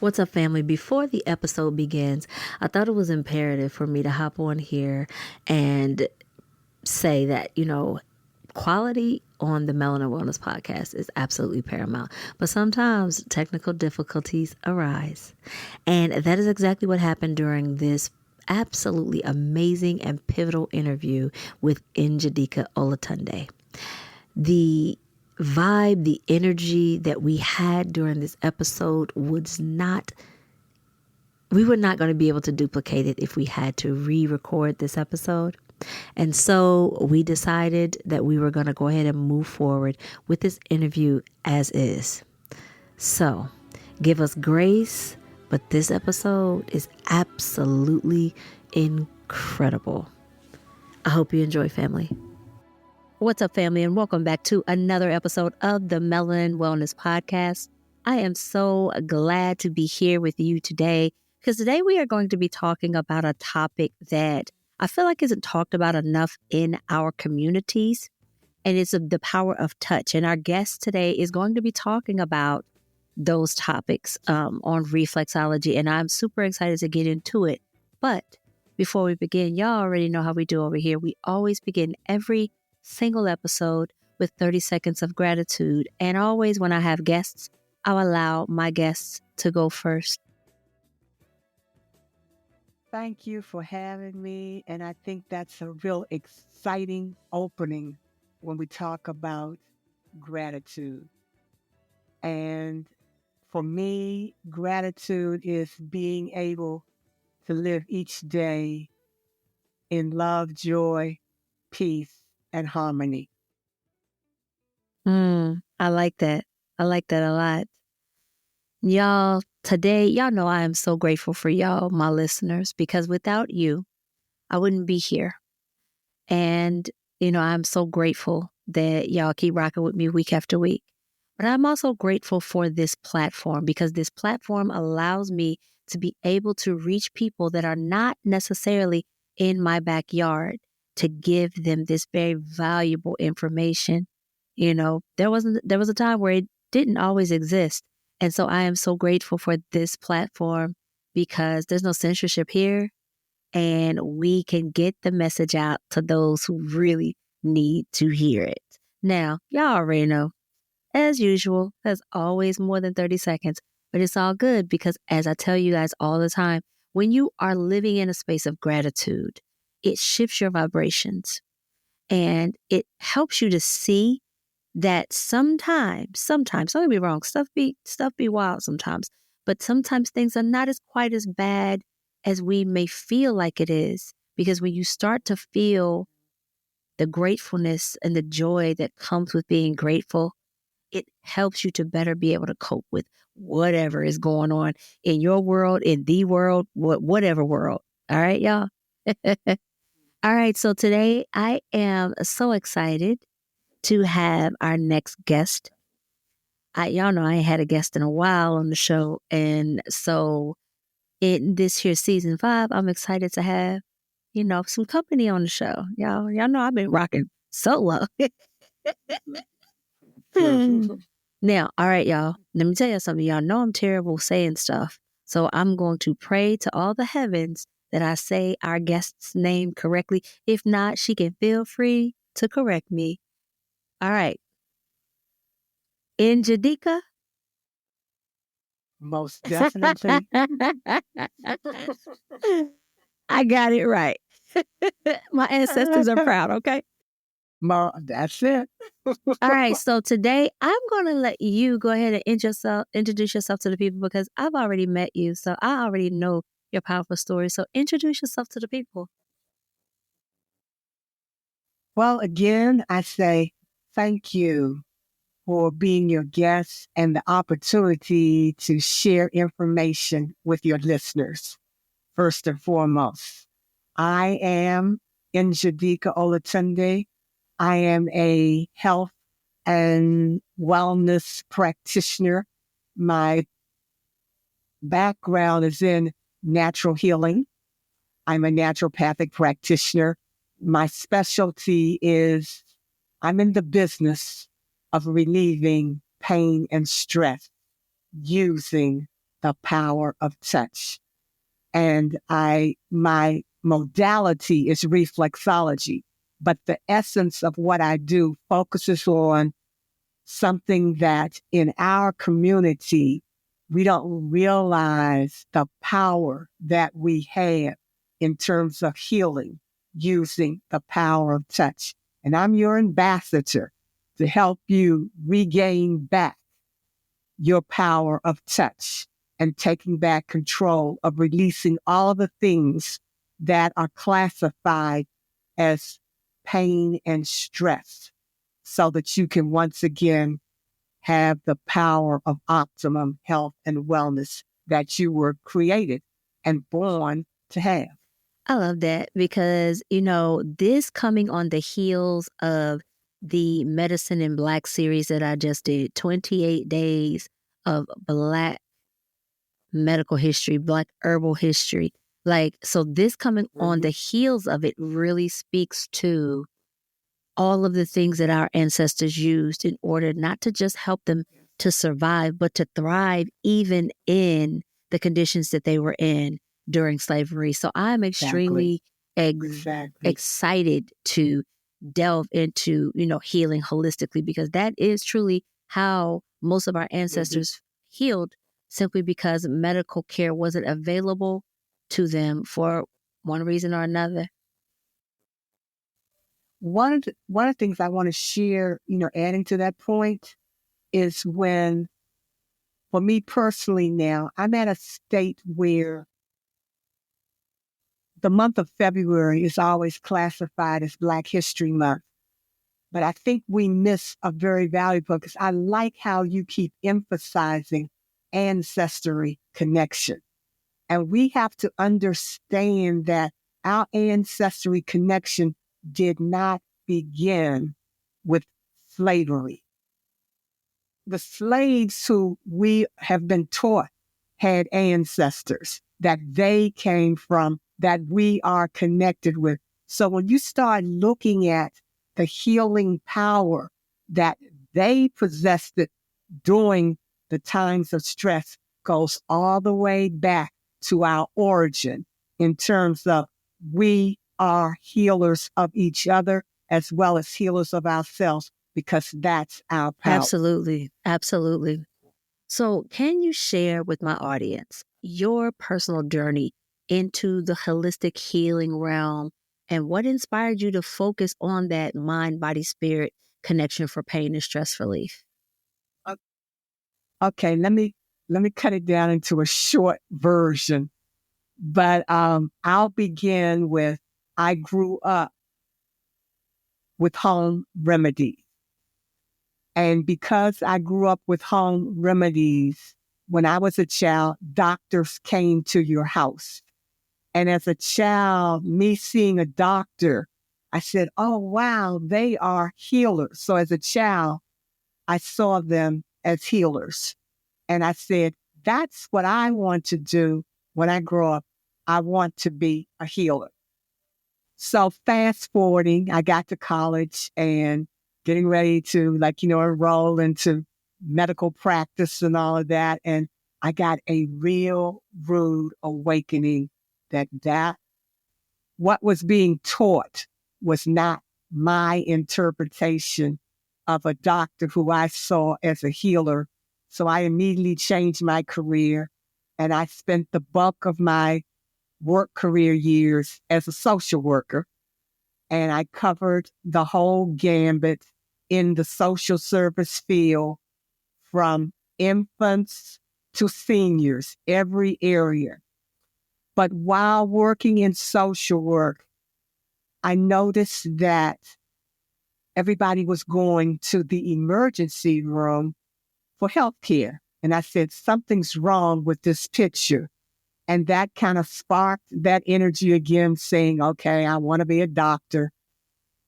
What's up, family? Before the episode begins, I thought it was imperative for me to hop on here and say that, quality on the Melanin Wellness Podcast is absolutely paramount. But sometimes technical difficulties arise. And that is exactly what happened during this absolutely amazing and pivotal interview with Njideka Olatunde. The vibe, the energy that we had during this episode we were not going to be able to duplicate it if we had to re-record this episode. And so we decided that we were going to go ahead and move forward with this interview as is. So give us grace, but this episode is absolutely incredible. I hope you enjoy, family. What's up, family, and welcome back to another episode of the Melanin Wellness Podcast. I am so glad to be here with you today because today we are going to be talking about a topic that I feel like isn't talked about enough in our communities, and it's the power of touch. And our guest today is going to be talking about those topics on reflexology, and I'm super excited to get into it. But before we begin, y'all already know how we do over here. We always begin every single episode with 30 seconds of gratitude. And always when I have guests, I'll allow my guests to go first. Thank you for having me. And I think that's a real exciting opening when we talk about gratitude. And for me, gratitude is being able to live each day in love, joy, peace, and harmony. I like that. I like that a lot. Y'all, today, y'all know I am so grateful for y'all, my listeners, because without you, I wouldn't be here. And, I'm so grateful that y'all keep rocking with me week after week. But I'm also grateful for this platform because this platform allows me to be able to reach people that are not necessarily in my backyard to give them this very valuable information. There was a time where it didn't always exist. And so I am so grateful for this platform because there's no censorship here and we can get the message out to those who really need to hear it. Now, y'all already know, as usual, there's always more than 30 seconds, but it's all good because as I tell you guys all the time, when you are living in a space of gratitude, it shifts your vibrations and it helps you to see that sometimes, don't get me wrong, stuff be wild sometimes, but sometimes things are not quite as bad as we may feel like it is. Because when you start to feel the gratefulness and the joy that comes with being grateful, it helps you to better be able to cope with whatever is going on in your world, in the world, whatever world. All right, y'all? All right, so today I am so excited to have our next guest. Y'all know I ain't had a guest in a while on the show. And so in this here season 5, I'm excited to have, some company on the show. Y'all know I've been rocking solo. Now, all right, y'all, let me tell you something. Y'all know I'm terrible saying stuff. So I'm going to pray to all the heavens that I say our guest's name correctly. If not, she can feel free to correct me. All right. Njideka? Most definitely. I got it right. My ancestors are proud, okay? That's it. All right, so today I'm going to let you go ahead and introduce yourself to the people because I've already met you, so I already know your powerful story. So introduce yourself to the people. Well, again, I say thank you for being your guest and the opportunity to share information with your listeners. First and foremost, I am Njideka Olatunde. I am a health and wellness practitioner. My background is in natural healing. I'm a naturopathic practitioner. My specialty is I'm in the business of relieving pain and stress using the power of touch. And my modality is reflexology, but the essence of what I do focuses on something that in our community, we don't realize the power that we have in terms of healing using the power of touch. And I'm your ambassador to help you regain back your power of touch and taking back control of releasing all the things that are classified as pain and stress so that you can once again have the power of optimum health and wellness that you were created and born to have. I love that because, this coming on the heels of the Medicine in Black series that I just did, 28 days of Black medical history, Black herbal history. So this coming on the heels of it really speaks to all of the things that our ancestors used in order not to just help them to survive, but to thrive even in the conditions that they were in during slavery. So I'm extremely excited to delve into, healing holistically, because that is truly how most of our ancestors healed, simply because medical care wasn't available to them for one reason or another. One of the things I want to share, adding to that point, is when, for me personally now, I'm at a state where the month of February is always classified as Black History Month. But I think we miss a very valuable, because I like how you keep emphasizing ancestry connection. And we have to understand that our ancestry connection did not begin with slavery. The slaves who we have been taught had ancestors that they came from, that we are connected with. So when you start looking at the healing power that they possessed during the times of stress, goes all the way back to our origin in terms of we are healers of each other as well as healers of ourselves, because that's our power. Absolutely. Absolutely. So can you share with my audience your personal journey into the holistic healing realm and what inspired you to focus on that mind, body, spirit connection for pain and stress relief? Okay, let me cut it down into a short version. But I'll begin with, I grew up with home remedies. And because I grew up with home remedies, when I was a child, doctors came to your house. And as a child, me seeing a doctor, I said, oh, wow, they are healers. So as a child, I saw them as healers. And I said, that's what I want to do when I grow up. I want to be a healer. So fast forwarding, I got to college and getting ready to enroll into medical practice and all of that. And I got a real rude awakening that what was being taught was not my interpretation of a doctor who I saw as a healer. So I immediately changed my career, and I spent the bulk of my work career years as a social worker. And I covered the whole gambit in the social service field, from infants to seniors, every area. But while working in social work, I noticed that everybody was going to the emergency room for healthcare. And I said, something's wrong with this picture. And that kind of sparked that energy again, saying, okay, I want to be a doctor.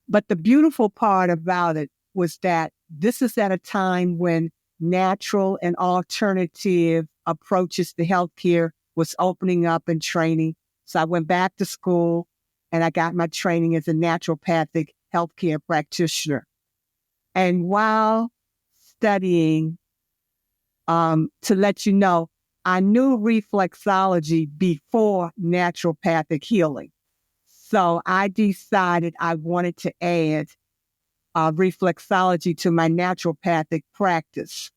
But the beautiful part about it was that this is at a time when natural and alternative approaches to healthcare was opening up and training. So I went back to school and I got my training as a naturopathic healthcare practitioner. And while studying, to let you know, I knew reflexology before naturopathic healing. So I decided I wanted to add reflexology to my naturopathic practice.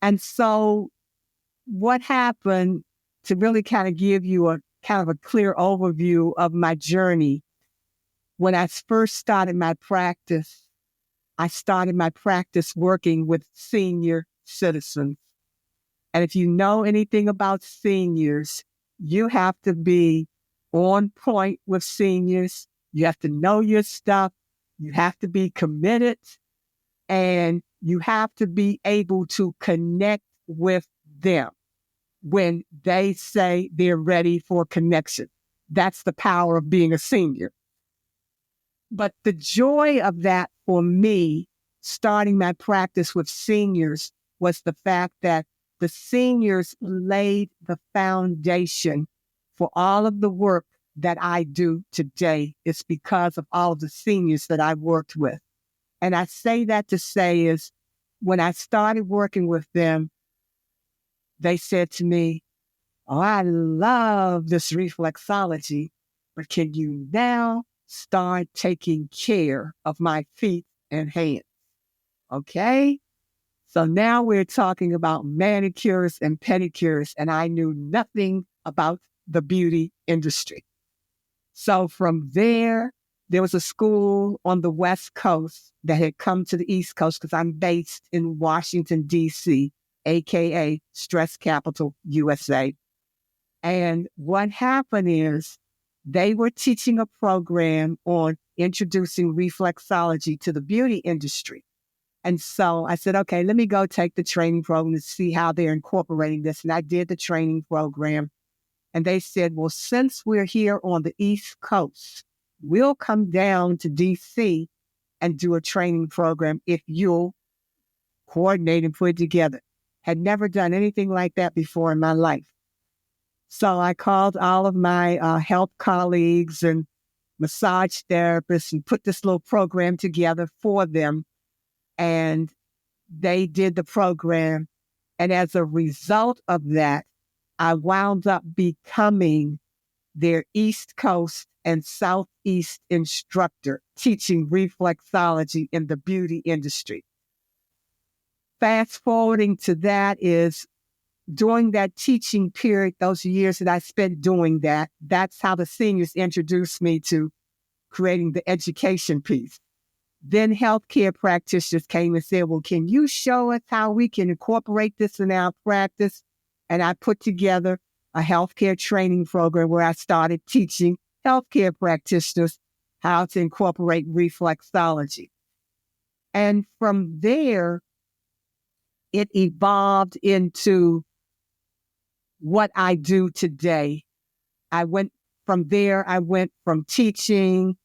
And so what happened, to really kind of give you a kind of a clear overview of my journey, when I first started my practice, I started my practice working with senior citizens. And if you know anything about seniors, you have to be on point with seniors. You have to know your stuff. You have to be committed, and you have to be able to connect with them when they say they're ready for connection. That's the power of being a senior. But the joy of that for me, starting my practice with seniors, was the fact that the seniors laid the foundation for all of the work that I do today. It's because of all of the seniors that I worked with. And I say that to say is, when I started working with them, they said to me, "Oh, I love this reflexology, but can you now start taking care of my feet and hands?" Okay? So now we're talking about manicures and pedicures, and I knew nothing about the beauty industry. So from there was a school on the West Coast that had come to the East Coast, because I'm based in Washington, D.C., AKA Stress Capital, USA. And what happened is they were teaching a program on introducing reflexology to the beauty industry. And so I said, okay, let me go take the training program to see how they're incorporating this. And I did the training program. And they said, well, since we're here on the East Coast, we'll come down to DC and do a training program if you'll coordinate and put it together. Had never done anything like that before in my life. So I called all of my health colleagues and massage therapists and put this little program together for them. And they did the program. And as a result of that, I wound up becoming their East Coast and Southeast instructor, teaching reflexology in the beauty industry. Fast forwarding to that is, during that teaching period, those years that I spent doing that, that's how the seniors introduced me to creating the education piece. Then healthcare practitioners came and said, well, can you show us how we can incorporate this in our practice? And I put together a healthcare training program where I started teaching healthcare practitioners how to incorporate reflexology. And from there, it evolved into what I do today. I went from teaching,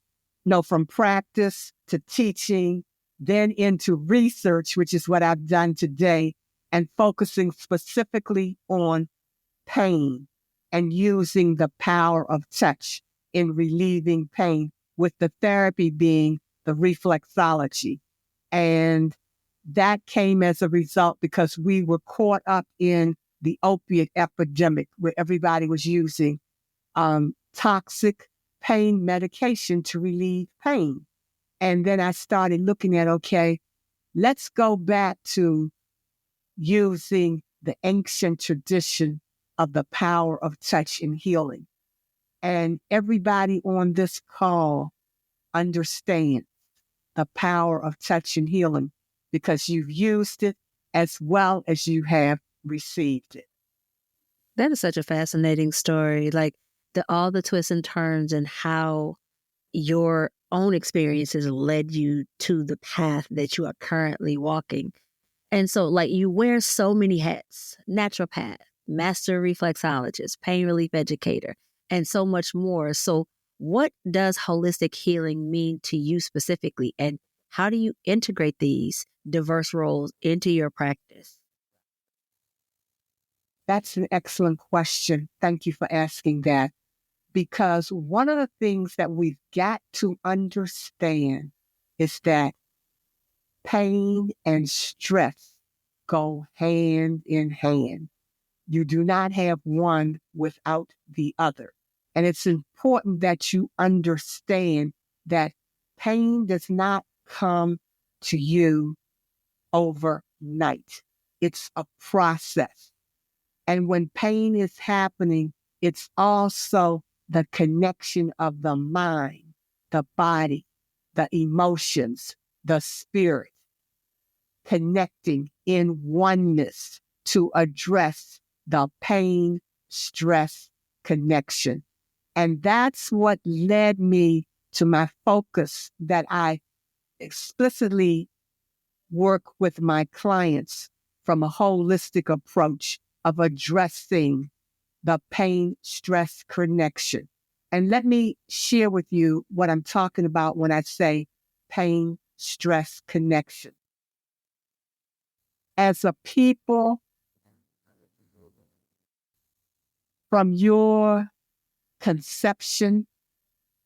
from practice to teaching, then into research, which is what I've done today, and focusing specifically on pain and using the power of touch in relieving pain, with the therapy being the reflexology. And that came as a result because we were caught up in the opiate epidemic, where everybody was using toxic pain medication to relieve pain. And then I started looking at, okay, let's go back to using the ancient tradition of the power of touch in healing. And everybody on this call understands the power of touch in healing, because you've used it as well as you have received it. That is such a fascinating story. Like all the twists and turns and how your own experiences led you to the path that you are currently walking. And so like you wear so many hats: naturopath, master reflexologist, pain relief educator, and so much more. So what does holistic healing mean to you specifically? And how do you integrate these diverse roles into your practice? That's an excellent question. Thank you for asking that. Because one of the things that we've got to understand is that pain and stress go hand in hand. You do not have one without the other. And it's important that you understand that pain does not come to you overnight. It's a process. And when pain is happening, it's also the connection of the mind, the body, the emotions, the spirit, connecting in oneness to address the pain, stress, connection. And that's what led me to my focus that I explicitly work with my clients from a holistic approach of addressing the pain, stress, connection. And let me share with you what I'm talking about when I say pain, stress, connection. As a people, from your conception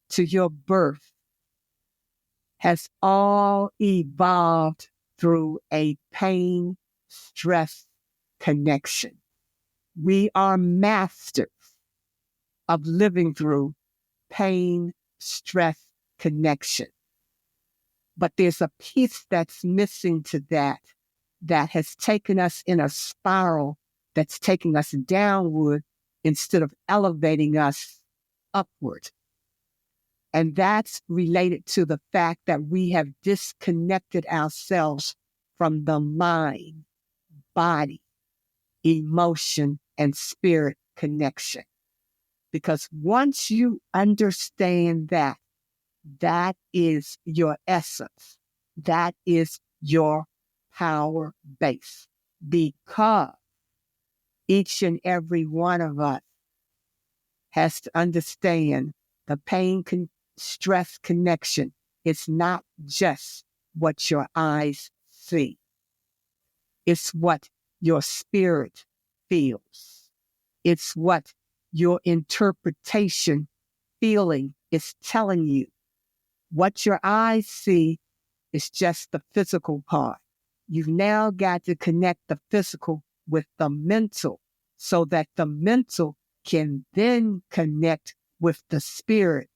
to your birth, has all evolved through a pain, stress, connection. We are masters of living through pain, stress, connection. But there's a piece that's missing to that that has taken us in a spiral that's taking us downward instead of elevating us upward. And that's related to the fact that we have disconnected ourselves from the mind, body, emotion, and spirit connection. Because once you understand that, that is your essence. That is your power base. Because each and every one of us has to understand the pain, stress connection. It's not just what your eyes see. It's what your spirit feels. It's what your interpretation, feeling is telling you. What your eyes see is just the physical part. You've now got to connect the physical with the mental so that the mental can then connect with the spirit,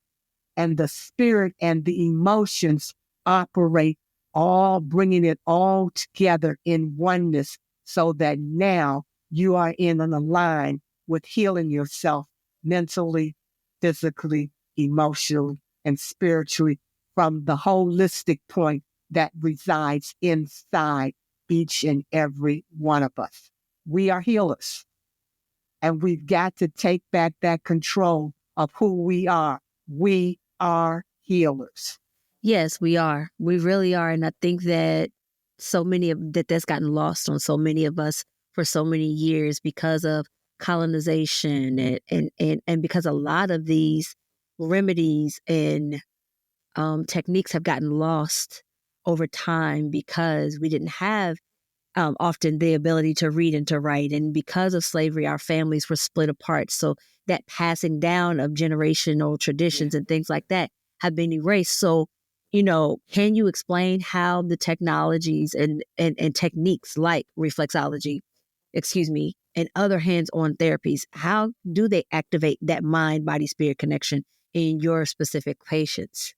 and the spirit and the emotions operate, all bringing it all together in oneness so that now you are in an align with healing yourself mentally, physically, emotionally, and spiritually from the holistic point that resides inside each and every one of us. We are healers, and we've got to take back that control of who we are. We are healers. Yes, we are. We really are. And I think that that's gotten lost on so many of us for so many years because of colonization and because a lot of these remedies and techniques have gotten lost over time because we didn't have often the ability to read and to write. And because of slavery, our families were split apart. So that passing down of generational traditions and things like that have been erased. So, can you explain how the technologies and techniques like reflexology, and other hands-on therapies, how do they activate that mind, body, spirit connection in your specific patients?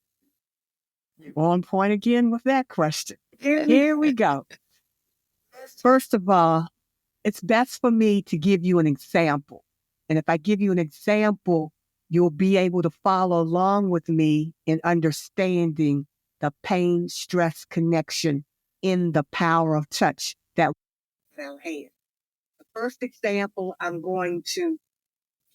On point again with that question. Here we go. First of all, it's best for me to give you an example. And if I give you an example, you'll be able to follow along with me in understanding the pain, stress connection in the power of touch that we have. The first example I'm going to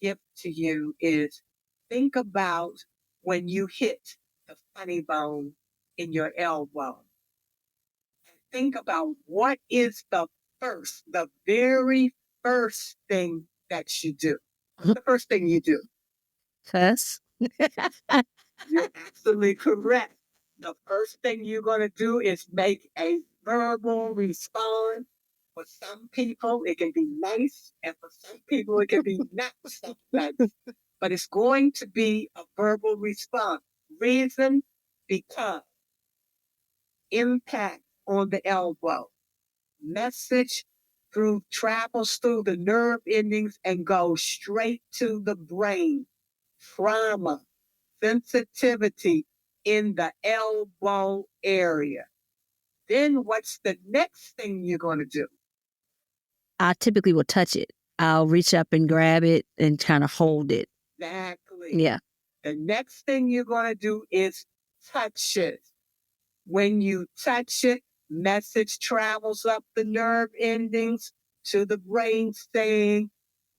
give to you is think about when you hit the funny bone in your elbow. Think about what is the very first thing that you do. What's the first thing you do? First, You're absolutely correct. The first thing you're going to do is make a verbal response. For some people, it can be nice, and for some people, it can be not so nice. But it's going to be a verbal response. Reason, because impact on the elbow. Message, travels through the nerve endings and goes straight to the brain. Trauma, sensitivity in the elbow area. Then what's the next thing you're going to do? I typically will touch it. I'll reach up and grab it and kind of hold it. Exactly. Yeah. The next thing you're going to do is touch it. When you touch it, message travels up the nerve endings to the brain saying,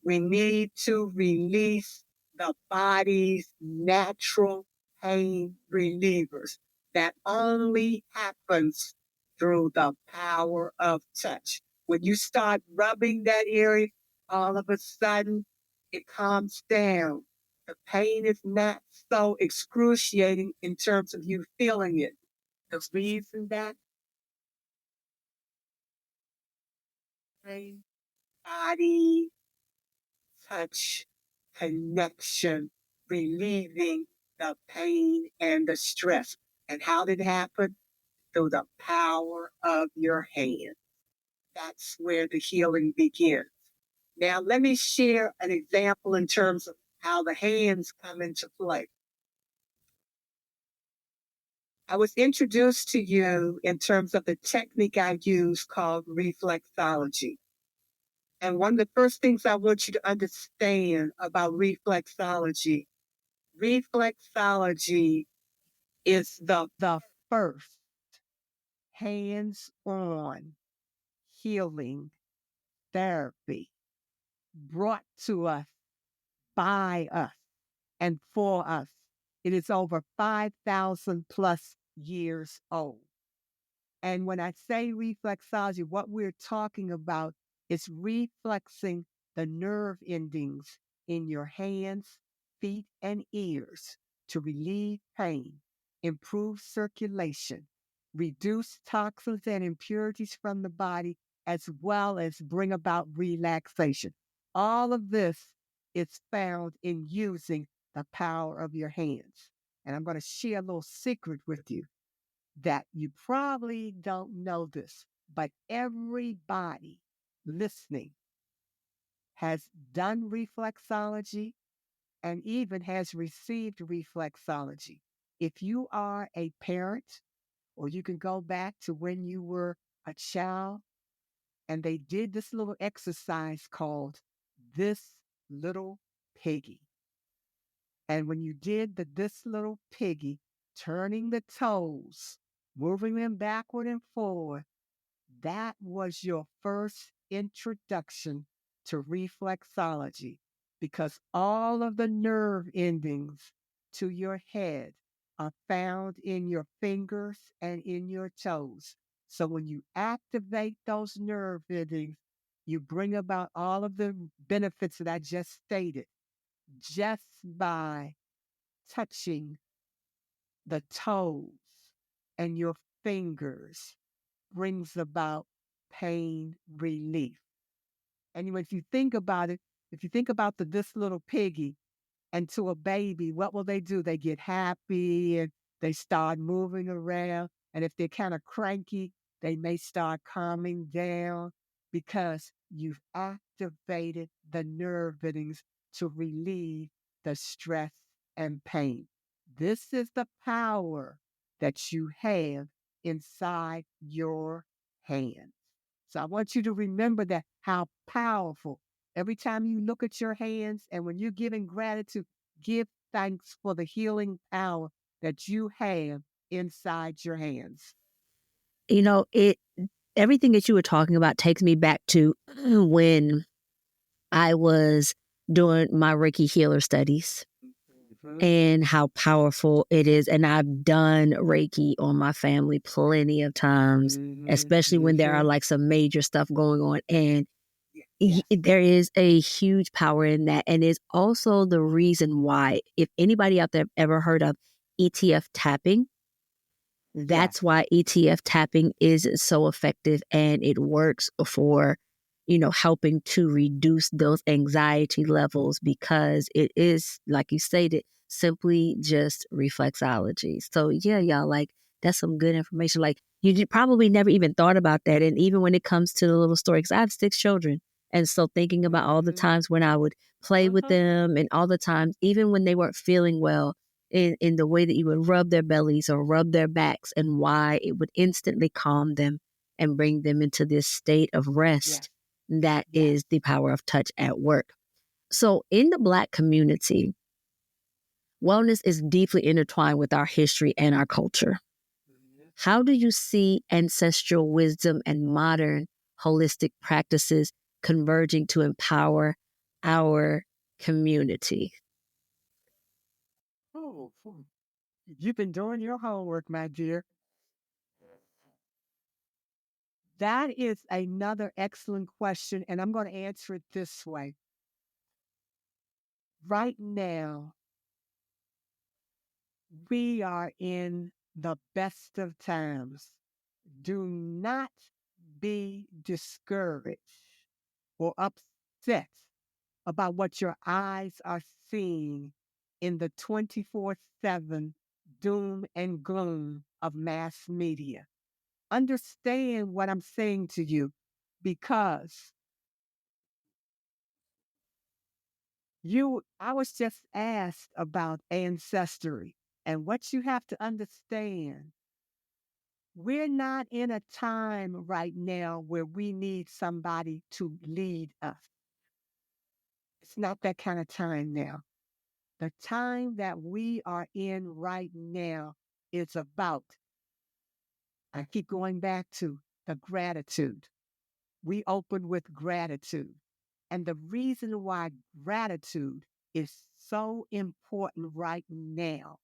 we need to release the body's natural pain relievers. That only happens through the power of touch. When you start rubbing that area, all of a sudden it calms down. The pain is not so excruciating in terms of you feeling it. The reason that pain, body, touch, connection, relieving the pain and the stress. And how did it happen? Through the power of your hand. That's where the healing begins. Now, let me share an example in terms of how the hands come into play. I was introduced to you in terms of the technique I use called reflexology. And one of the first things I want you to understand about reflexology is the first hands-on healing therapy brought to us by us and for us. It is over 5,000 plus years old. And when I say reflexology, what we're talking about is reflexing the nerve endings in your hands, feet, and ears to relieve pain, improve circulation, reduce toxins and impurities from the body, as well as bring about relaxation. All of this is found in using the power of your hands. And I'm going to share a little secret with you that you probably don't know this, but everybody listening has done reflexology and even has received reflexology. If you are a parent, or you can go back to when you were a child and they did this little exercise called This Little Piggy. And when you did this little piggy, turning the toes, moving them backward and forward, that was your first introduction to reflexology, because all of the nerve endings to your head are found in your fingers and in your toes. So when you activate those nerve endings, you bring about all of the benefits that I just stated just by touching the toes and your fingers brings about pain relief. And if you think about it, if you think about this little piggy and to a baby, what will they do? They get happy and they start moving around. And if they're kind of cranky, they may start calming down because you've activated the nerve endings to relieve the stress and pain. This is the power that you have inside your hands. So I want you to remember that how powerful. Every time you look at your hands and when you're giving gratitude, give thanks for the healing power that you have inside your hands. You know, everything that you were talking about takes me back to when I was doing my Reiki healer studies and how powerful it is. And I've done Reiki on my family plenty of times, especially when there are like some major stuff going on. And there is a huge power in that. And it's also the reason why, if anybody out there ever heard of ETF tapping, that's why ETF tapping is so effective, and it works for, helping to reduce those anxiety levels, because it is, like you stated, simply just reflexology. So yeah, y'all, like, that's some good information. Like, probably never even thought about that. And even when it comes to the little story, because I have 6 children. And so thinking about all the times when I would play with them and all the times, even when they weren't feeling well, in the way that you would rub their bellies or rub their backs and why it would instantly calm them and bring them into this state of rest. That is the power of touch at work. So in the Black community, wellness is deeply intertwined with our history and our culture. How do you see ancestral wisdom and modern holistic practices converging to empower our community? Oh, you've been doing your homework, my dear. That is another excellent question, and I'm going to answer it this way. Right now, we are in the best of times. Do not be discouraged or upset about what your eyes are seeing in the 24/7 doom and gloom of mass media. Understand what I'm saying to you, because I was just asked about ancestry, and what you have to understand, we're not in a time right now where we need somebody to lead us. It's not that kind of time now. The time that we are in right now is about, I keep going back to the gratitude. We open with gratitude. And the reason why gratitude is so important right now,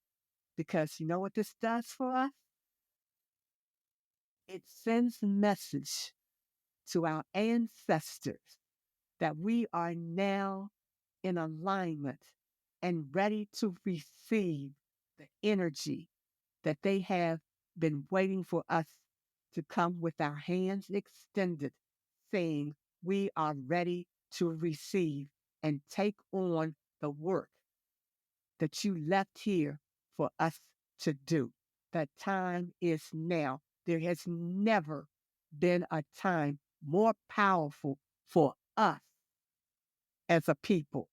because you know what this does for us? It sends a message to our ancestors that we are now in alignment and ready to receive the energy that they have been waiting for us to come with our hands extended, saying, we are ready to receive and take on the work that you left here for us to do. The time is now. There has never been a time more powerful for us as a people.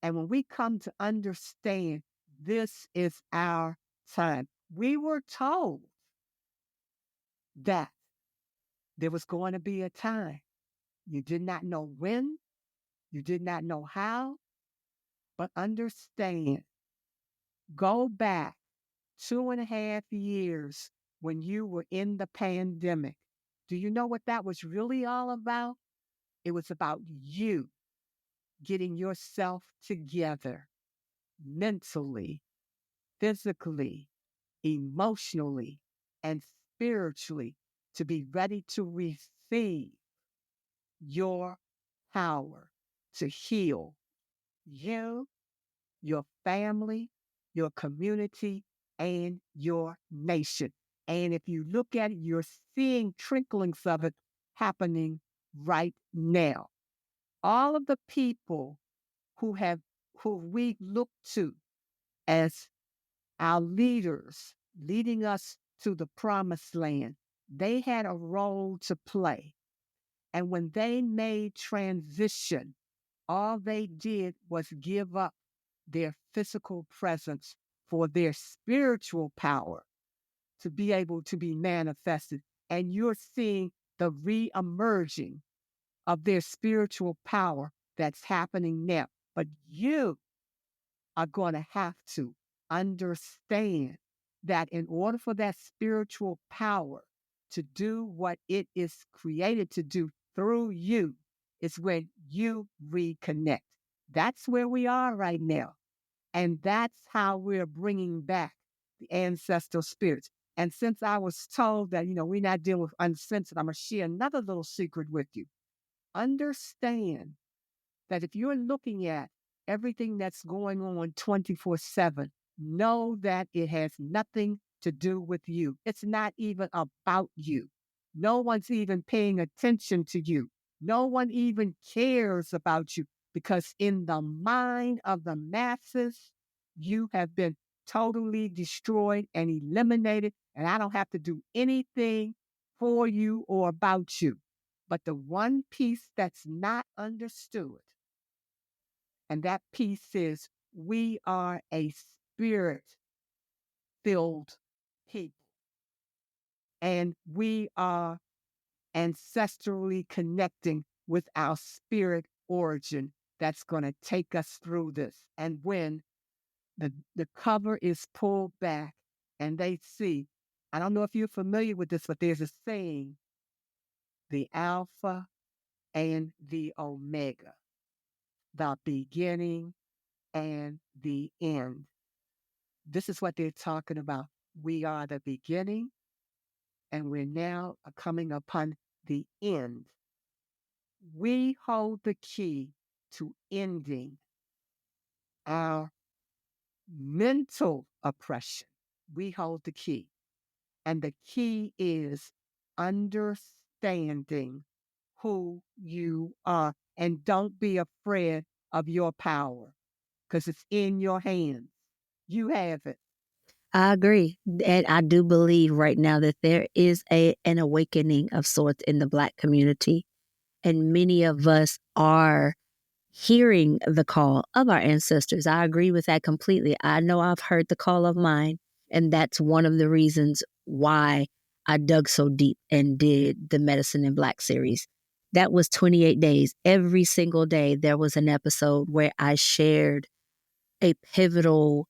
And when we come to understand this is our time, we were told that there was going to be a time. You did not know when, you did not know how, but understand. Go back 2.5 years when you were in the pandemic. Do you know what that was really all about? It was about you getting yourself together mentally, physically, emotionally, and spiritually to be ready to receive your power to heal you, your family, your community, and your nation. And if you look at it, you're seeing tricklings of it happening right now. All of the people who have who we look to as our leaders leading us to the promised land, they had a role to play. And when they made transition, all they did was give up their physical presence for their spiritual power to be able to be manifested. And you're seeing the re-emerging of their spiritual power that's happening now. But you are going to have to understand that in order for that spiritual power to do what it is created to do through you, is when you reconnect. That's where we are right now. And that's how we're bringing back the ancestral spirits. And since I was told that, we're not dealing with uncensored, I'm going to share another little secret with you. Understand that if you're looking at everything that's going on 24/7, know that it has nothing to do with you. It's not even about you. No one's even paying attention to you. No one even cares about you, because in the mind of the masses, you have been totally destroyed and eliminated, and I don't have to do anything for you or about you. But the one piece that's not understood, and that piece is we are a spirit filled people, and we are ancestrally connecting with our spirit origin that's going to take us through this. And when the cover is pulled back and they see, I don't know if you're familiar with this, but there's a saying, the Alpha and the Omega, the beginning and the end. This is what they're talking about. We are the beginning and we're now coming upon the end. We hold the key to ending our mental oppression. We hold the key. And the key is understanding who you are. And don't be afraid of your power because it's in your hands. You have it. I agree. And I do believe right now that there is an awakening of sorts in the Black community. And many of us are hearing the call of our ancestors. I agree with that completely. I know I've heard the call of mine. And that's one of the reasons why I dug so deep and did the Medicine in Black series. That was 28 days. Every single day, there was an episode where I shared a pivotal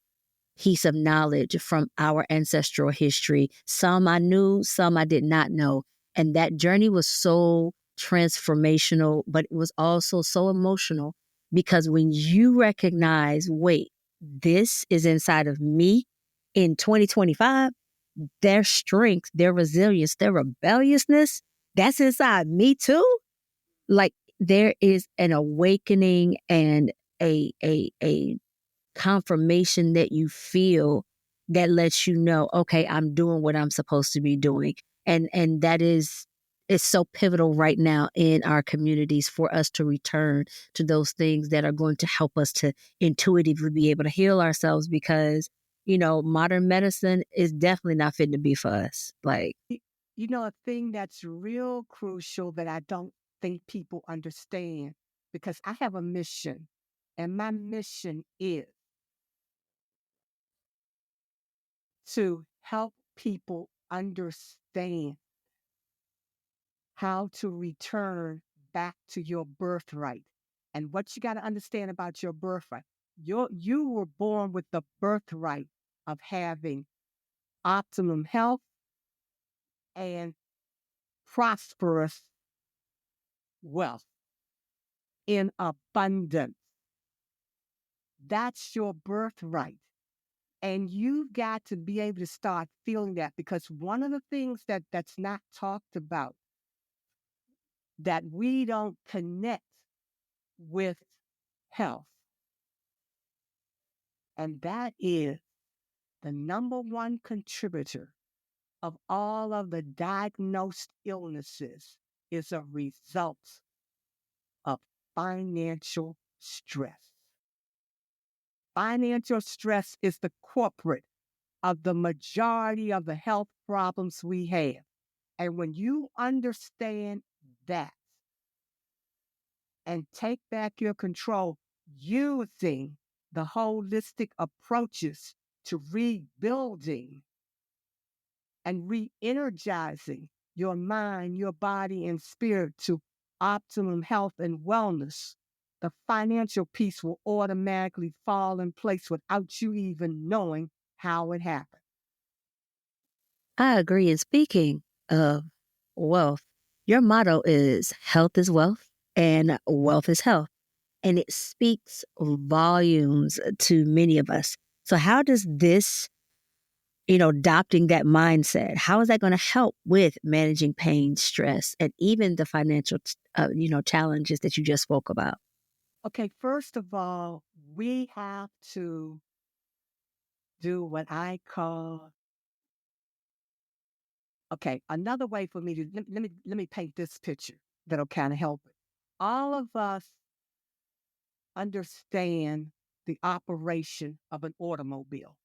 piece of knowledge from our ancestral history. Some I knew, some I did not know. And that journey was so transformational, but it was also so emotional because when you recognize, wait, this is inside of me in 2025, their strength, their resilience, their rebelliousness, that's inside me too. Like there is an awakening and a confirmation that you feel that lets you know, okay, I'm doing what I'm supposed to be doing. And that is it's so pivotal right now in our communities for us to return to those things that are going to help us to intuitively be able to heal ourselves because, modern medicine is definitely not fit to be for us. Like, You know, a thing that's real crucial that I don't think people understand because I have a mission, and my mission is to help people understand how to return back to your birthright. And what you got to understand about your birthright, you were born with the birthright of having optimum health and prosperous wealth in abundance. That's your birthright. And you've got to be able to start feeling that because one of the things that's not talked about that we don't connect with health, and that is the number one contributor of all of the diagnosed illnesses is a result of financial stress. Financial stress is the culprit of the majority of the health problems we have. And when you understand that and take back your control using the holistic approaches to rebuilding and re-energizing your mind, your body, and spirit to optimum health and wellness, the financial piece will automatically fall in place without you even knowing how it happened. I agree. And speaking of wealth, your motto is health is wealth and wealth is health. And it speaks volumes to many of us. So how does this, adopting that mindset, how is that going to help with managing pain, stress, and even the financial, challenges that you just spoke about? Okay, first of all, we have to do what I call, okay, another way for me to, let me paint this picture that'll kind of help it. All of us understand the operation of an automobile.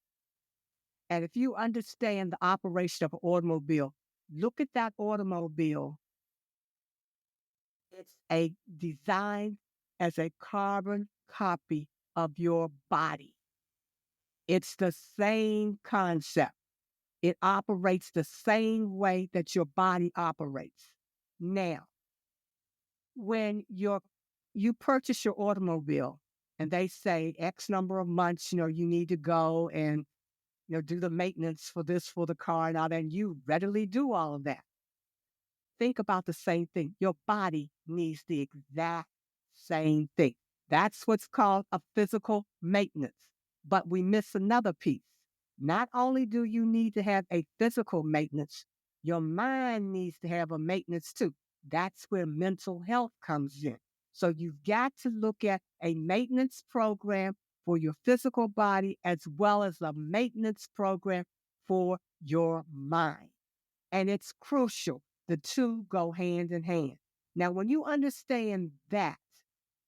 And if you understand the operation of an automobile, look at that automobile. It's designed as a carbon copy of your body. It's the same concept. It operates the same way that your body operates. Now, when you purchase your automobile and they say X number of months, you need to go and do the maintenance for the car and all that, and you readily do all of that. Think about the same thing. Your body needs the exact same thing. That's what's called a physical maintenance. But we miss another piece. Not only do you need to have a physical maintenance, your mind needs to have a maintenance too. That's where mental health comes in. So you've got to look at a maintenance program for your physical body as well as a maintenance program for your mind. And it's crucial. The two go hand in hand. Now, when you understand that,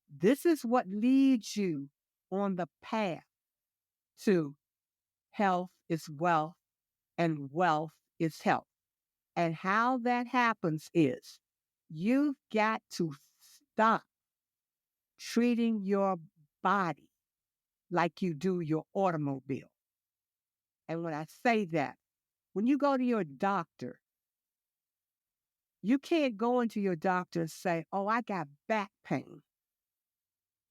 this is what leads you on the path to health is wealth and wealth is health. And how that happens is you've got to stop treating your body like you do your automobile. And when I say that, when you go to your doctor, you can't go into your doctor and say, oh, I got back pain.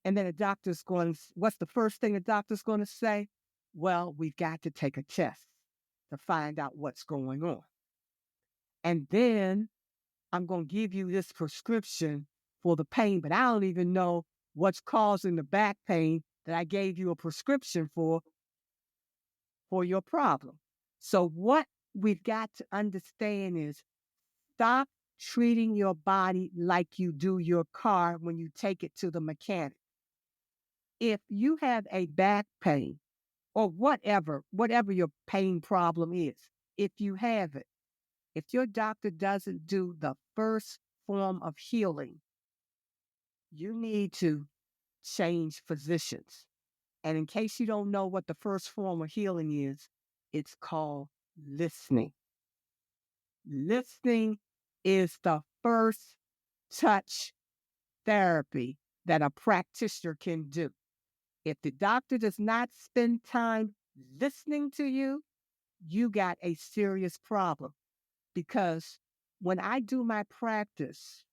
And then what's the first thing the doctor's going to say? Well, we've got to take a test to find out what's going on. And then I'm going to give you this prescription for the pain, but I don't even know what's causing the back pain that I gave you a prescription for your problem. So what we've got to understand is stop treating your body like you do your car when you take it to the mechanic. If you have a back pain or whatever your pain problem is, if you have it, if your doctor doesn't do the first form of healing, you need to change physicians. And in case you don't know what the first form of healing is, it's called listening. Listening is the first touch therapy that a practitioner can do. If the doctor does not spend time listening to you, you got a serious problem. Because when I do my practice,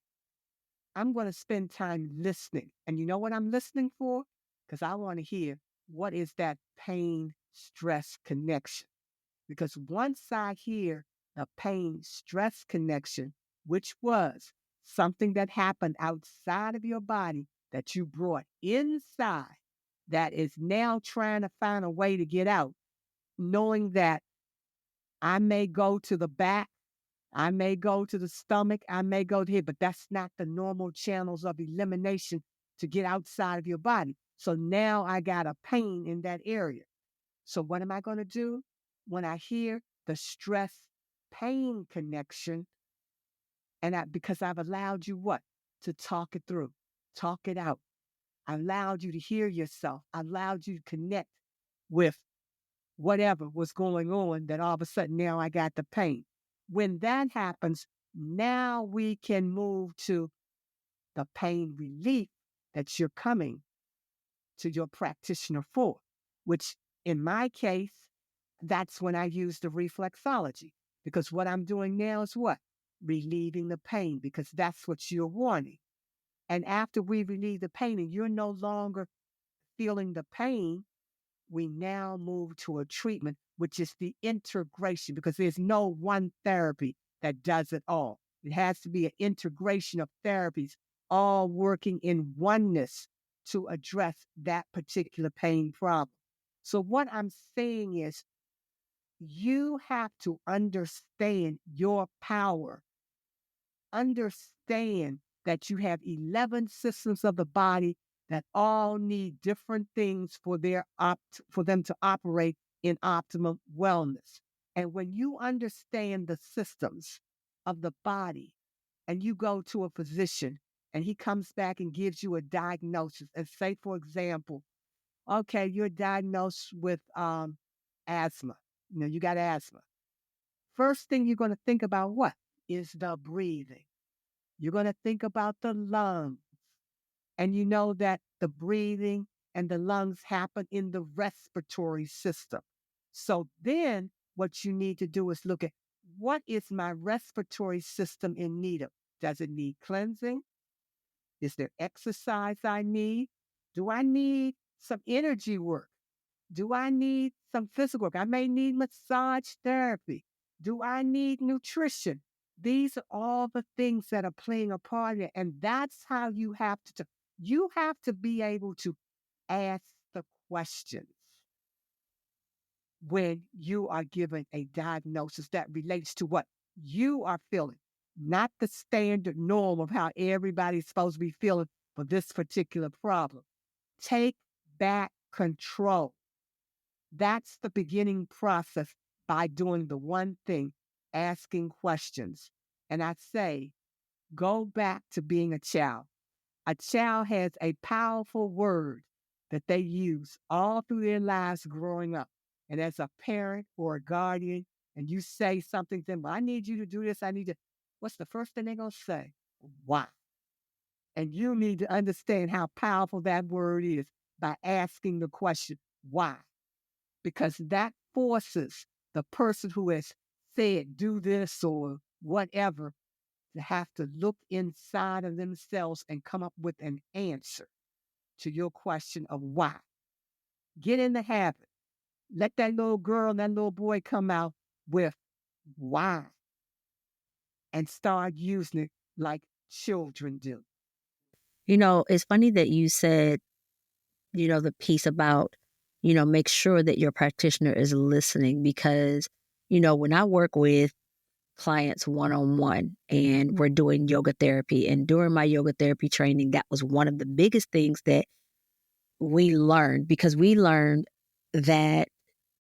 I'm going to spend time listening. And you know what I'm listening for? Because I want to hear what is that pain-stress connection. Because once I hear the pain-stress connection, which was something that happened outside of your body that you brought inside, that is now trying to find a way to get out, knowing that I may go to the back, I may go to the stomach, I may go to here, but that's not the normal channels of elimination to get outside of your body. So now I got a pain in that area. So what am I going to do? When I hear the stress pain connection, because I've allowed you what? To talk it through, talk it out. I allowed you to hear yourself. I allowed you to connect with whatever was going on, that all of a sudden now I got the pain. When that happens, now we can move to the pain relief that you're coming to your practitioner for, which in my case, that's when I use the reflexology, because what I'm doing now is what? Relieving the pain, because that's what you're wanting. And after we relieve the pain and you're no longer feeling the pain, we now move to a treatment, which is the integration, because there's no one therapy that does it all. It has to be an integration of therapies, all working in oneness to address that particular pain problem. So what I'm saying is, you have to understand your power. Understand that you have 11 systems of the body that all need different things for them to operate in optimal wellness. And when you understand the systems of the body and you go to a physician and he comes back and gives you a diagnosis and say, for example, okay, you're diagnosed with asthma. you got asthma. First thing you're going to think about what? Is the breathing. You're going to think about the lungs. And you know that the breathing and the lungs happen in the respiratory system. So then what you need to do is look at, what is my respiratory system in need of? Does it need cleansing? Is there exercise I need? Do I need some energy work? Do I need some physical work? I may need massage therapy. Do I need nutrition? These are all the things that are playing a part in it. And that's how you have to be able to ask the questions when you are given a diagnosis that relates to what you are feeling, not the standard norm of how everybody's supposed to be feeling for this particular problem. Take back control. That's the beginning process by doing the one thing, asking questions. And I say, go back to being a child. A child has a powerful word that they use all through their lives growing up. And as a parent or a guardian, and you say something to them, I need you to do this, what's the first thing they're going to say? Why? And you need to understand how powerful that word is by asking the question, why? Because that forces the person who has said, do this or whatever, to have to look inside of themselves and come up with an answer to your question of why. Get in the habit. Let that little girl and that little boy come out with why and start using it like children do. It's funny that you said, the piece about, make sure that your practitioner is listening because, when I work with clients one-on-one and we're doing yoga therapy, and during my yoga therapy training, that was one of the biggest things that we learned, because we learned that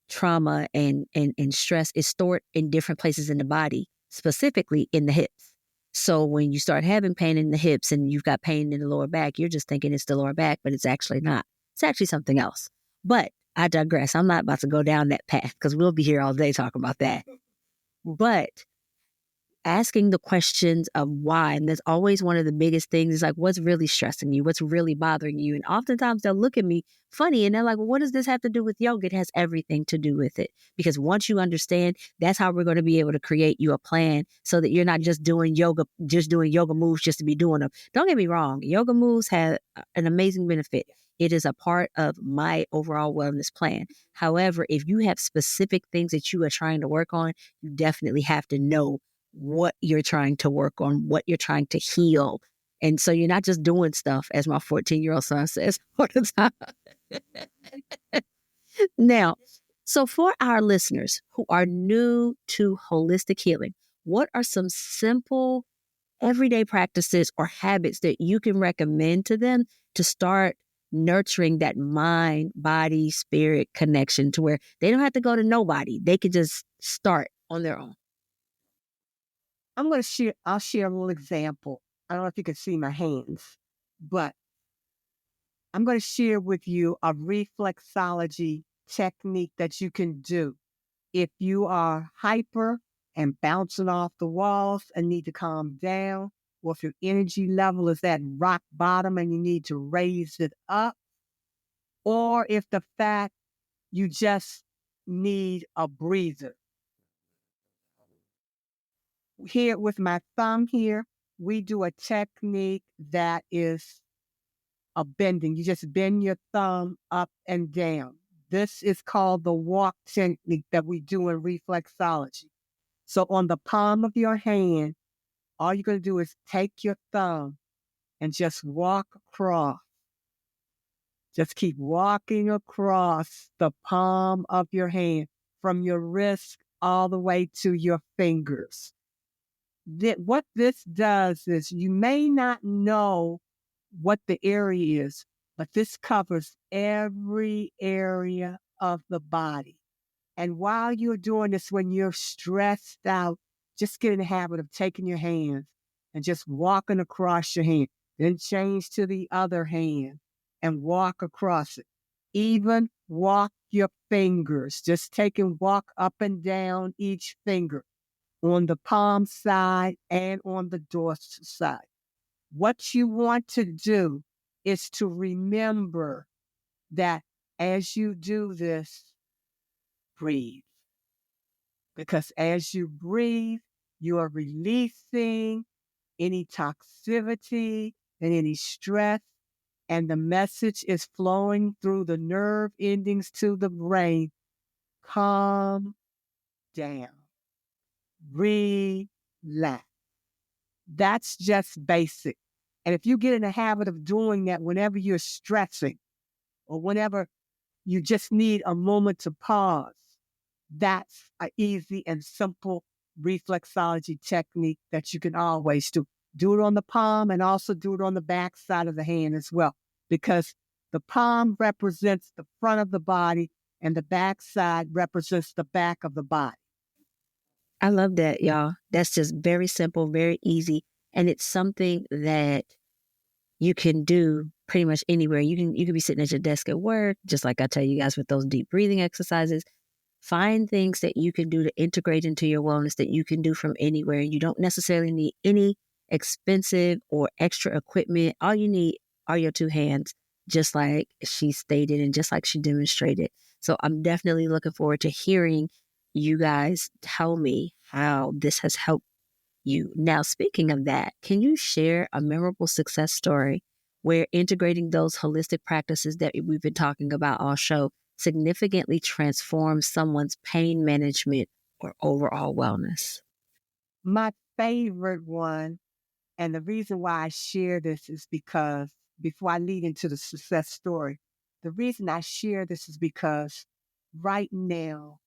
trauma and stress is stored in different places in the body, specifically in the hips. So when you start having pain in the hips and you've got pain in the lower back, you're just thinking it's the lower back, but it's actually not. It's actually something else. But I digress. I'm not about to go down that path because we'll be here all day talking about that. But asking the questions of why, and that's always one of the biggest things, is like, what's really stressing you? What's really bothering you? And oftentimes they'll look at me funny and they're like, well, what does this have to do with yoga? It has everything to do with it. Because once you understand, that's how we're going to be able to create you a plan so that you're not just doing yoga moves just to be doing them. Don't get me wrong. Yoga moves have an amazing benefit. It is a part of my overall wellness plan. However, if you have specific things that you are trying to work on, you definitely have to know what you're trying to work on, what you're trying to heal. And so you're not just doing stuff, as my 14-year-old son says all the time. Now, so for our listeners who are new to holistic healing, what are some simple everyday practices or habits that you can recommend to them to start nurturing that mind, body, spirit connection to where they don't have to go to nobody? They can just start on their own. I'll share a little example. I don't know if you can see my hands, but I'm going to share with you a reflexology technique that you can do if you are hyper and bouncing off the walls and need to calm down, or if your energy level is at rock bottom and you need to raise it up, or if the fact you just need a breather. Here with my thumb here, we do a technique that is a bending. You just bend your thumb up and down. This is called the walk technique that we do in reflexology. So on the palm of your hand, all you're going to do is take your thumb and just walk across. Just keep walking across the palm of your hand from your wrist all the way to your fingers. What this does is, you may not know what the area is, but this covers every area of the body. And while you're doing this, when you're stressed out, just get in the habit of taking your hands and just walking across your hand, then change to the other hand and walk across it. Even walk your fingers. Just take and walk up and down each finger on the palm side and on the dorsal side. What you want to do is to remember that as you do this, breathe. Because as you breathe, you are releasing any toxicity and any stress, and the message is flowing through the nerve endings to the brain. Calm down. Relax. That's just basic. And if you get in the habit of doing that whenever you're stressing or whenever you just need a moment to pause, that's an easy and simple reflexology technique that you can always do. Do it on the palm and also do it on the back side of the hand as well, because the palm represents the front of the body and the back side represents the back of the body. I love that, y'all. That's just very simple, very easy. And it's something that you can do pretty much anywhere. You can be sitting at your desk at work, just like I tell you guys with those deep breathing exercises. Find things that you can do to integrate into your wellness that you can do from anywhere. You don't necessarily need any expensive or extra equipment. All you need are your two hands, just like she stated and just like she demonstrated. So I'm definitely looking forward to hearing you guys tell me how this has helped you. Now, speaking of that, can you share a memorable success story where integrating those holistic practices that we've been talking about all show significantly transforms someone's pain management or overall wellness? My favorite one, and the reason why I share this is because before I lead into the success story, the reason I share this is because right now,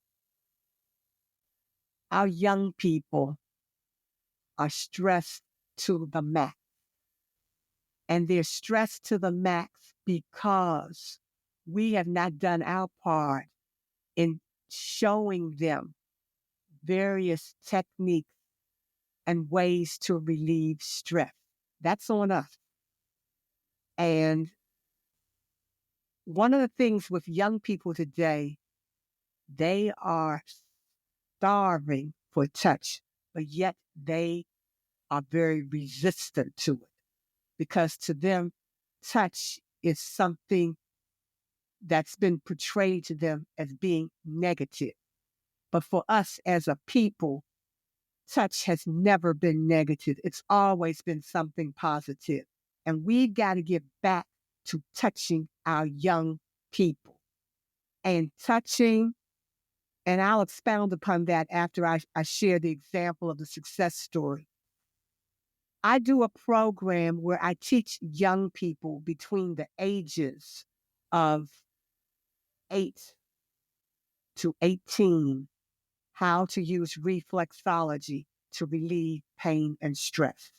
our young people are stressed to the max. And they're stressed to the max because we have not done our part in showing them various techniques and ways to relieve stress. That's on us. And one of the things with young people today, they are starving for touch, but yet they are very resistant to it because to them, touch is something that's been portrayed to them as being negative. But for us as a people, touch has never been negative. It's always been something positive. And we've got to get back to touching our young people and touching. And I'll expound upon that after I share the example of the success story. I do a program where I teach young people between the ages of 8 to 18 how to use reflexology to relieve pain and stress.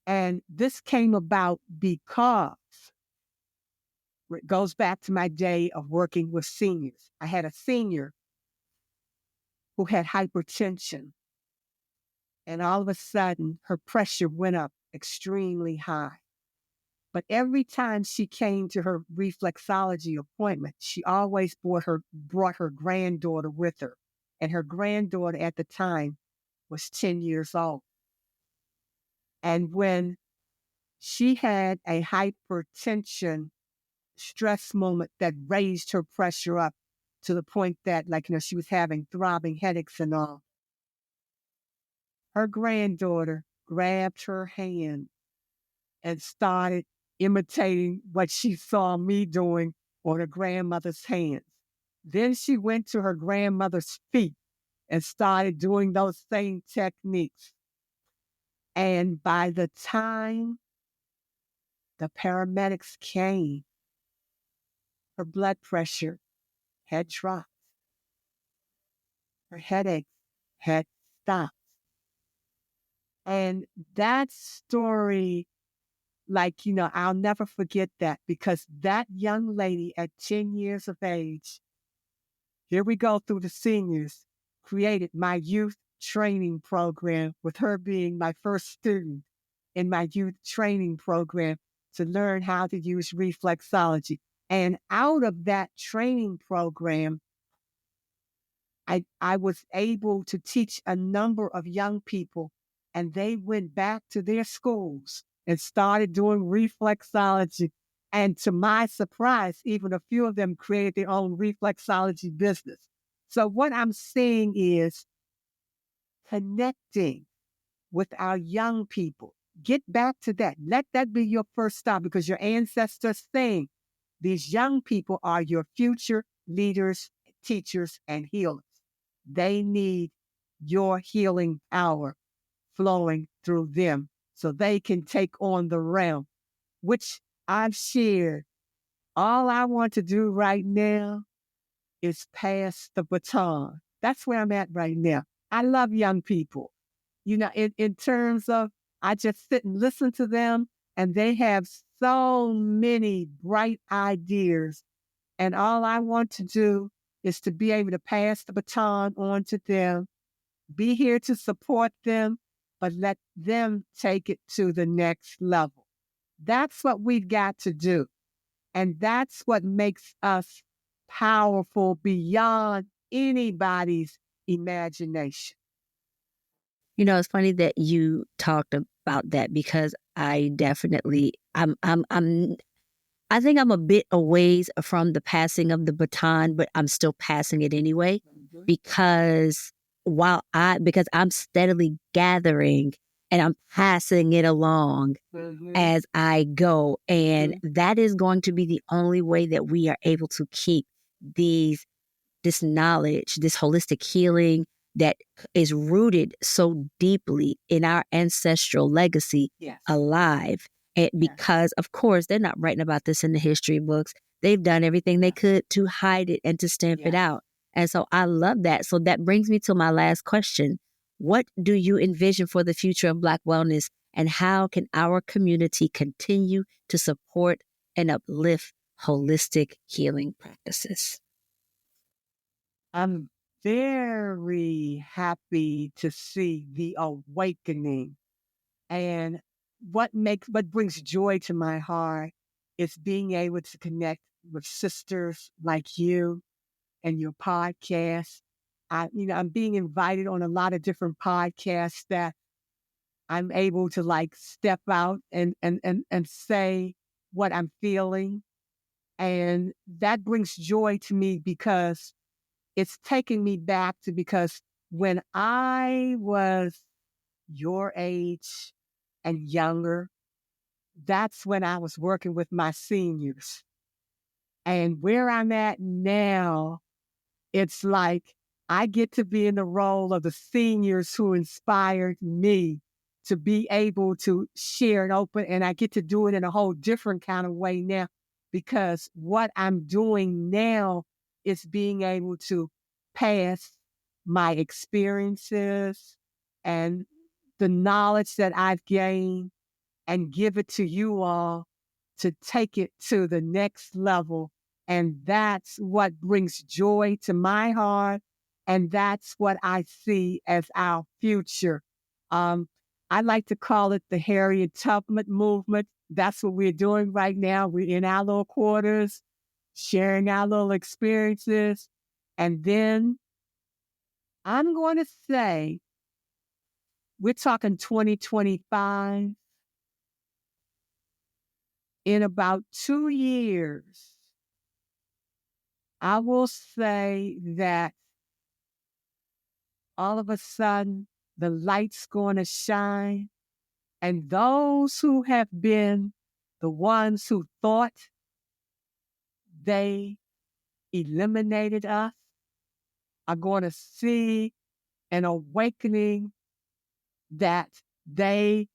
And this came about because it goes back to my day of working with seniors. I had a senior who had hypertension, and all of a sudden her pressure went up extremely high. But every time she came to her reflexology appointment, she always brought her granddaughter with her. And her granddaughter at the time was 10 years old. And when she had a hypertension stress moment that raised her pressure up to the point that, she was having throbbing headaches and all, her granddaughter grabbed her hand and started imitating what she saw me doing on her grandmother's hands. Then she went to her grandmother's feet and started doing those same techniques. And by the time the paramedics came, her blood pressure had dropped. Her headaches had stopped. And that story, I'll never forget that because that young lady at 10 years of age, here we go through the seniors, created my youth training program with her being my first student in my youth training program to learn how to use reflexology. And out of that training program, I was able to teach a number of young people, and they went back to their schools and started doing reflexology. And to my surprise, even a few of them created their own reflexology business. So what I'm saying is connecting with our young people. Get back to that. Let that be your first stop, because your ancestors saying these young people are your future leaders, teachers, and healers. They need your healing power flowing through them so they can take on the realm, which I've shared. All I want to do right now is pass the baton. That's where I'm at right now. I love young people. In terms of, I just sit and listen to them, and they have so many bright ideas. And all I want to do is to be able to pass the baton on to them, be here to support them, but let them take it to the next level. That's what we've got to do. And that's what makes us powerful beyond anybody's imagination. It's funny that you talked about that, because I definitely, I think I'm a bit a ways from the passing of the baton, but I'm still passing it anyway, because because I'm steadily gathering and I'm passing it along as I go. And that is going to be the only way that we are able to keep this knowledge, this holistic healing that is rooted so deeply in our ancestral legacy alive. And because, of course, they're not writing about this in the history books. They've done everything they could to hide it and to stamp it out. And so I love that. So that brings me to my last question. What do you envision for the future of Black wellness, and how can our community continue to support and uplift holistic healing practices? I'm very happy to see the awakening. And what brings joy to my heart is being able to connect with sisters like you and your podcast. I'm being invited on a lot of different podcasts that I'm able to like step out and say what I'm feeling. And that brings joy to me, because it's taking me back to, because when I was your age and younger, that's when I was working with my seniors. And where I'm at now, it's like I get to be in the role of the seniors who inspired me to be able to share and open. And I get to do it in a whole different kind of way now, because what I'm doing now is being able to pass my experiences and the knowledge that I've gained and give it to you all to take it to the next level. And that's what brings joy to my heart. And that's what I see as our future. I like to call it the Harriet Tubman movement. That's what we're doing right now. We're in our little quarters, sharing our little experiences. And then I'm going to say, we're talking 2025. In about 2 years, I will say that all of a sudden the light's going to shine, and those who have been the ones who thought they eliminated us are going to see an awakening that they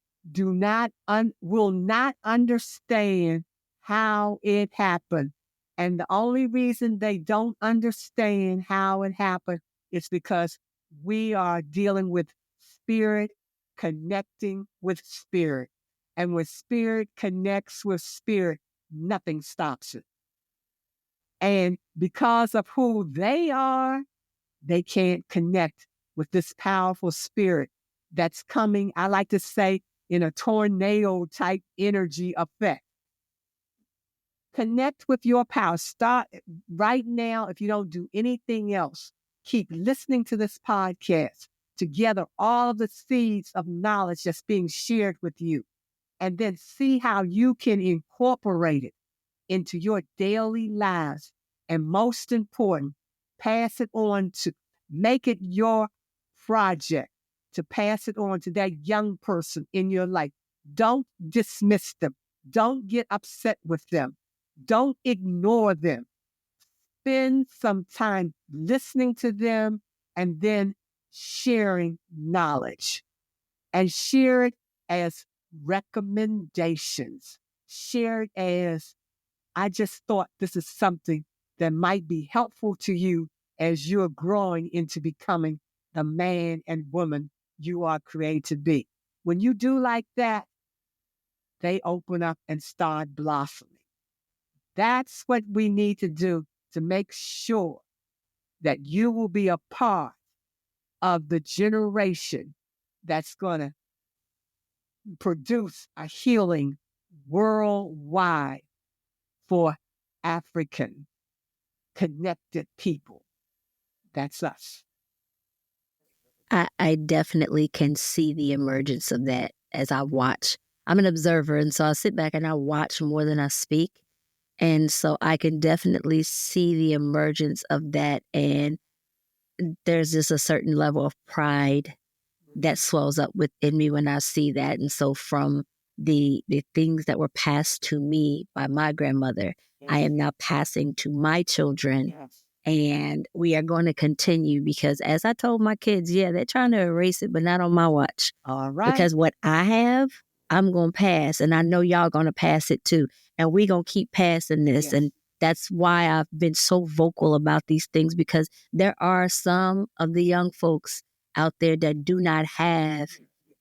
will not understand how it happened. And the only reason they don't understand how it happened is because we are dealing with spirit connecting with spirit. And when spirit connects with spirit, nothing stops it. And because of who they are, they can't connect with this powerful spirit that's coming, I like to say, in a tornado type energy effect. Connect with your power. Start right now. If you don't do anything else, keep listening to this podcast to gather all of the seeds of knowledge that's being shared with you, and then see how you can incorporate it into your daily lives. And most important, pass it on to make it your project to pass it on to that young person in your life. Don't dismiss them. Don't get upset with them. Don't ignore them. Spend some time listening to them and then sharing knowledge, and share it as recommendations. Share it as, I just thought this is something that might be helpful to you as you're growing into becoming the man and woman you are created to be. When you do like that, they open up and start blossoming. That's what we need to do to make sure that you will be a part of the generation that's going to produce a healing worldwide for African connected people. That's us. I definitely can see the emergence of that as I watch. I'm an observer, and so I sit back and I watch more than I speak. And so I can definitely see the emergence of that. And there's just a certain level of pride that swells up within me when I see that. And so from the things that were passed to me by my grandmother, I am now passing to my children. And we are going to continue because, as I told my kids, yeah, they're trying to erase it, but not on my watch. All right. Because what I have, I'm going to pass. And I know y'all going to pass it too. And we're going to keep passing this. Yes. And that's why I've been so vocal about these things, because there are some of the young folks out there that do not have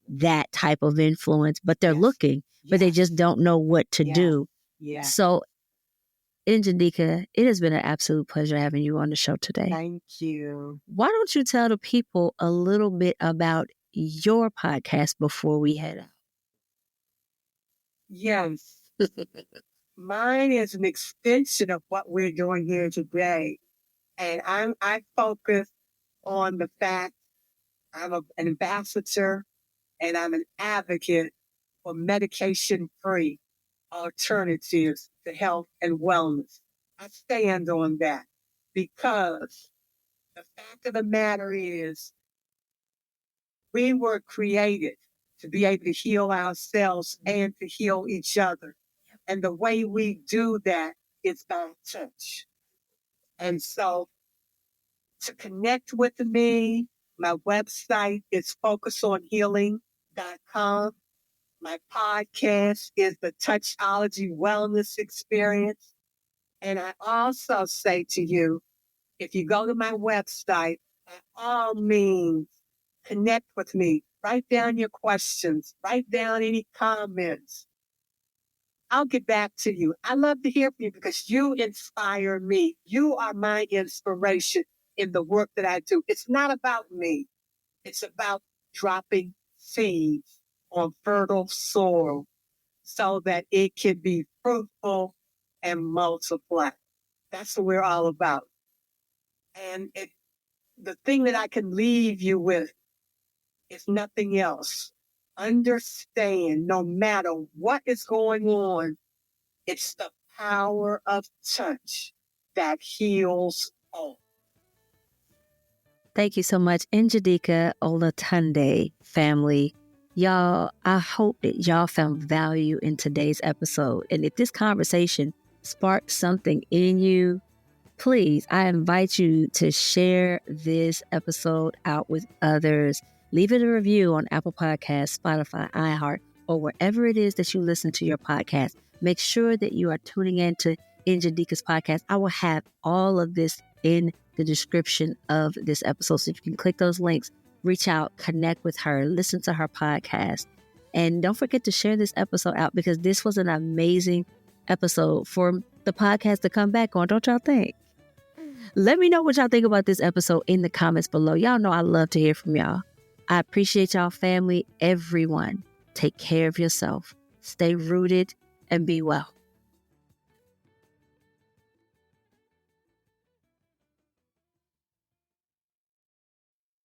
that type of influence, but they're looking, but they just don't know what to do. Yeah. So, Njideka, it has been an absolute pleasure having you on the show today. Thank you. Why don't you tell the people a little bit about your podcast before we head out? Yes. Mine is an extension of what we're doing here today. And I focus on the fact I'm an ambassador and I'm an advocate for medication-free alternatives to health and wellness. I stand on that because the fact of the matter is we were created to be able to heal ourselves and to heal each other. And the way we do that is by touch. And so to connect with me, my website is focusonhealing.com. My podcast is the Touchology Wellness Experience. And I also say to you, if you go to my website, by all means, connect with me. Write down your questions. Write down any comments. I'll get back to you. I love to hear from you because you inspire me. You are my inspiration in the work that I do. It's not about me. It's about dropping seeds on fertile soil so that it can be fruitful and multiply. That's what we're all about. And the thing that I can leave you with is nothing else. Understand, no matter what is going on, it's the power of touch that heals all. Thank you so much, Njideka Olatunde family. Y'all, I hope that y'all found value in today's episode. And if this conversation sparked something in you, please, I invite you to share this episode out with others. Leave it a review on Apple Podcasts, Spotify, iHeart, or wherever it is that you listen to your podcast. Make sure that you are tuning in to Njideka's podcast. I will have all of this in the description of this episode. So if you can click those links, reach out, connect with her, listen to her podcast. And don't forget to share this episode out because this was an amazing episode for the podcast to come back on. Don't y'all think? Let me know what y'all think about this episode in the comments below. Y'all know I love to hear from y'all. I appreciate y'all, family. Everyone, take care of yourself. Stay rooted and be well.